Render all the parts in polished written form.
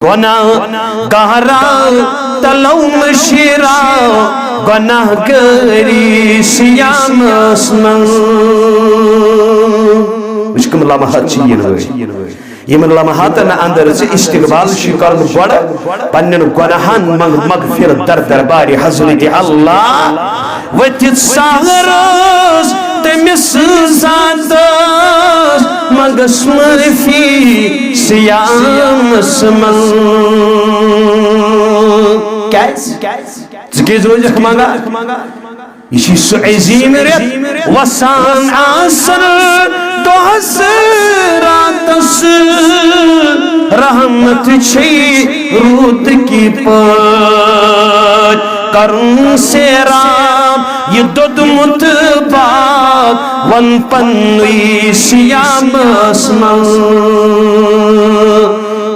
गुनाहगारा तलौ मशिरा गुनाहगारी सियामस मन मुश्किल लम्हात यमन लम्हातन अंदर से इस्तिक़बाल शिकर बड़ पन्नन गुनाहन मगफिरत दर दरबार हज़रत अल्लाह वतित सागरस तमिस ज़ातस मगस मरफी सियामस मन क्या रोज़ मांगा इसी सुअज़ीम रेत वसान आसन दोहस रातस रहमत छी रूत की पात करुण से राम ये दुदमुत बाग वन पन्नुई सियामस मन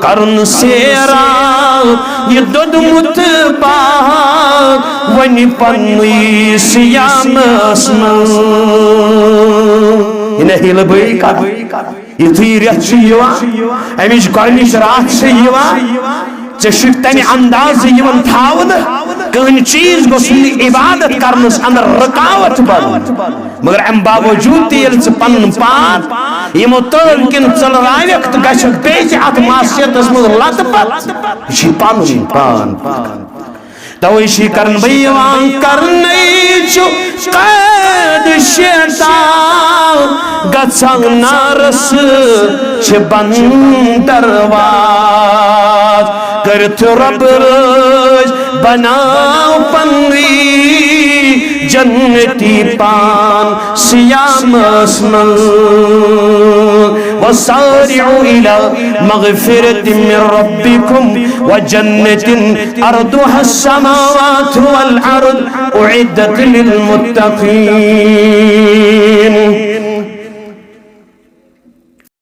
करुण से राम ये दुदमुत बाग वन पन्नुई सियामस मन हिल बई युथी रेत अमिच गनिश रात तमि अंदाज थावन कहीं चीज गोस इबादत करनस अंदर रुकावट बन मगर अम बावजूद तेल पन पान यमो तल किन चलरावक तो गछ अत मासियतस मज लत पत पन पान तवे करन बयान करने कैद शैतान गछन नारस बन दरवाज करत रब बनाओ पन्नी जन्नती पान सियामस मन वसारिउ इला मगफिरतिन मिन रब्बिकुम व जन्नतिन अर्दुहा अस्समावातु वल अर्द उइद्दत लिल मुत्तकीन